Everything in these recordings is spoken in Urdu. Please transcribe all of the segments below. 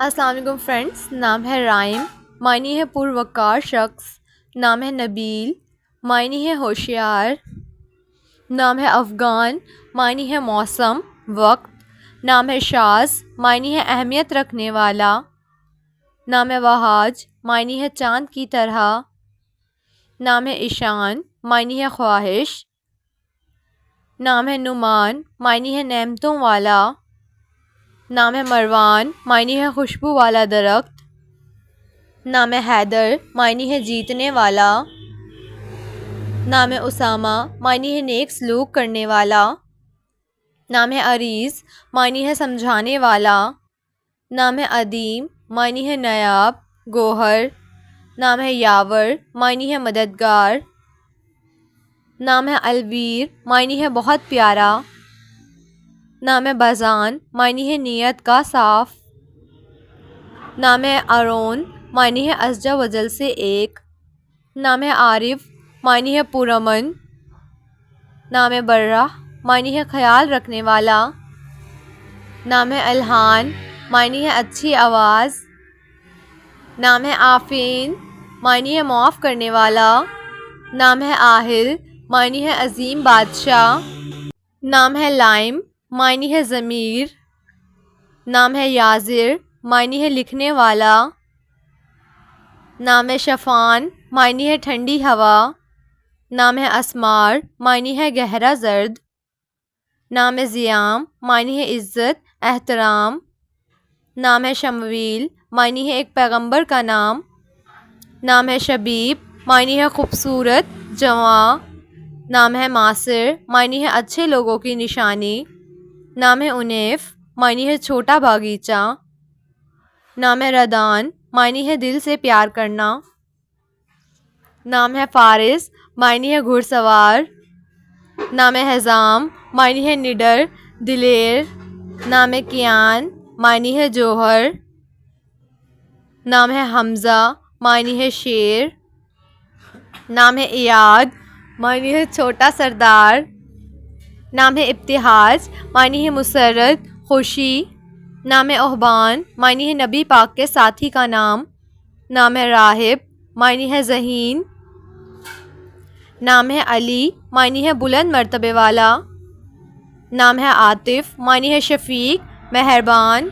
السلام علیکم فرینڈس. نام ہے رائم، معنی ہے پروقار شخص. نام ہے نبیل، معنی ہے ہوشیار. نام ہے افغان، معنی ہے موسم وقت. نام ہے شاذ، معنی ہے اہمیت رکھنے والا. نام ہے وہاج، معنی ہے چاند کی طرح. نام ہے ایشان، معنی ہے خواہش. نام ہے نعمان، معنی ہے نعمتوں والا. نام ہے مروان، معنی ہے خوشبو والا درخت. نام ہے حیدر، معنی ہے جیتنے والا. نام ہے اسامہ، معنی ہے نیک سلوک کرنے والا. نام ہے عریض، معنی ہے سمجھانے والا. نام ہے عدیم، معنی ہے نایاب گوہر. نام ہے یاور، معنی ہے مددگار. نام ہے الویر، معنی ہے بہت پیارا. نام ہے بزان، معنی ہے نیت کا صاف. نام ہے ارون، معنی ہے ازجا وجل سے ایک. نام ہے عارف، معنی ہے پرامن. نام ہے برہ، معنی ہے خیال رکھنے والا. نام ہے الہان، معنی ہے اچھی آواز. نام ہے آفین، معنی ہے معاف کرنے والا. نام ہے آہل، معنی ہے عظیم بادشاہ. نام ہے لائم، معنی ہے ضمیر. نام ہے یازر، معنی ہے لکھنے والا. نام ہے شفان، معنی ہے ٹھنڈی ہوا. نام ہے اسمار، معنی ہے گہرا زرد. نام ہے زیام، معنی ہے عزت احترام. نام ہے شمویل، معنی ہے ایک پیغمبر کا نام. نام ہے شبیب، معنی ہے خوبصورت جواں. نام ہے ماسر، معنی ہے اچھے لوگوں کی نشانی. نام ہے انیف، معنی ہے چھوٹا باغیچہ. نام ہے ردان، معنی ہے دل سے پیار کرنا. نام ہے فارس، معنی ہے گھڑ سوار. نام ہے حزام، معنی ہے نڈر دلیر. نام ہے کیان، معنی ہے جوہر. نام ہے حمزہ، معنی ہے شیر. نام ہے ایاد، معنی ہے چھوٹا سردار. نام ہے ابتہاج، معنی ہے مسرت خوشی. نام ہے احبان، معنی ہے نبی پاک کے ساتھی کا نام. نام ہے راہب، معنی ہے ذہین. نام ہے علی، معنی ہے بلند مرتبے والا. نام ہے عاطف، معنی ہے شفیق مہربان.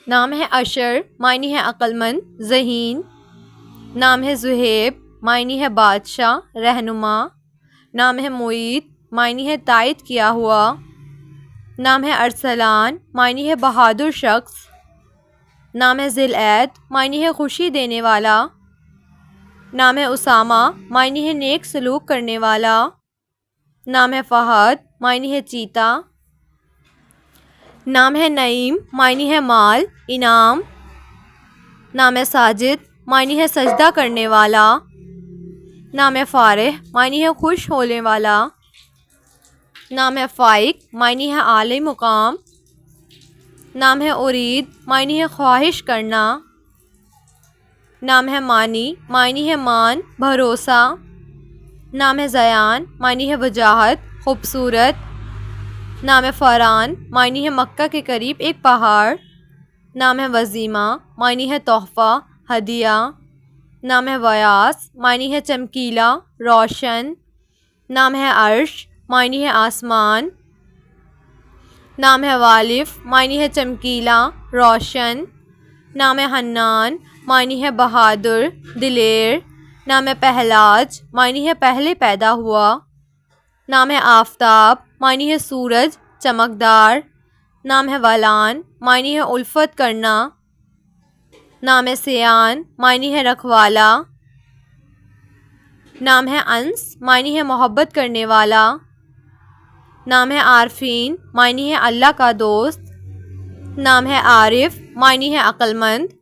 نام ہے اشر، معنی ہے عقل مند ذہین. نام ہے زہیب، معنی ہے بادشاہ رہنما. نام ہے معید، معنی ہے تائید کیا ہوا. نام ہے ارسلان، معنی ہے بہادر شخص. نام ہے ذی العید، معنی ہے خوشی دینے والا. نام ہے اسامہ، معنی ہے نیک سلوک کرنے والا. نام ہے فہد، معنی ہے چیتا. نام ہے نعیم، معنی ہے مال انعام. نام ہے ساجد، معنی ہے سجدہ کرنے والا. نام ہے فارح، معنی ہے خوش ہونے والا. نام ہے فائق، معنی ہے اعلی مقام. نام ہے ارید، معنی ہے خواہش کرنا. نام ہے مانی، معنی ہے مان بھروسہ. نام ہے زیان، معنی ہے وجاہت خوبصورت. نام ہے فران، معنی ہے مکہ کے قریب ایک پہاڑ. نام ہے وزیمہ، معنی ہے تحفہ ہدیہ. نام ہے ویاس، معنی ہے چمکیلا روشن. نام ہے عرش، معنی ہے آسمان. نام ہے والف، معنی ہے چمکیلا روشن. نام ہے حنان، معنی ہے بہادر دلیر. نام ہے پہلاج، معنی ہے پہلے پیدا ہوا. نام ہے آفتاب، معنی ہے سورج چمکدار. نام ہے ولان، معنی ہے الفت کرنا. نام ہے سیان، معنی ہے رکھوالا. نام ہے انس، معنی ہے محبت کرنے والا. نام ہے عارفین، معنی ہے اللہ کا دوست. نام ہے عارف، معنی ہے عقل مند.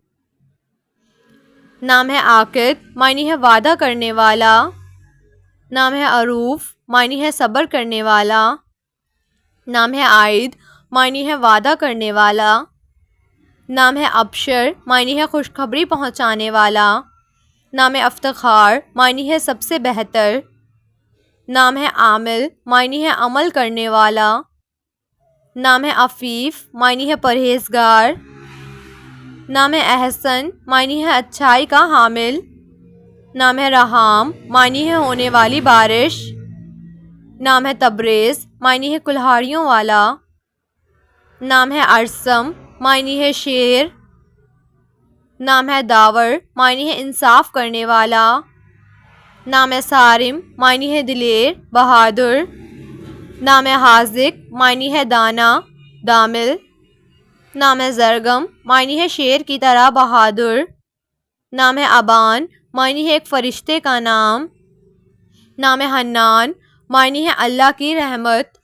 نام ہے عاقد، معنی ہے وعدہ کرنے والا. نام ہے عروف، معنی ہے صبر کرنے والا. نام ہے عائد، معنی ہے وعدہ کرنے والا. نام ہے ابشر، معنی ہے خوشخبری پہنچانے والا. نام ہے افتخار، معنی ہے سب سے بہتر. نام ہے عامل، معنی ہے عمل کرنے والا. نام ہے عفیف، معنی ہے پرہیزگار. نام احسن معنی ہے اچھائی کا حامل. نام ہے رحام معنی ہے ہونے والی بارش. نام ہے تبریز معنی ہے کلہاڑیوں والا. نام ہے ارسم معنی ہے شیر. نام ہے داور معنی ہے انصاف کرنے والا. نام ہے صارم معنی ہے دلیر بہادر. نام ہے حاذق معنی ہے دانا دامل. نام ہے زرگم معنی ہے شیر کی طرح بہادر. نام ہے ابان معنی ہے ایک فرشتے کا نام. نام ہے حنان معنی ہے اللہ کی رحمت.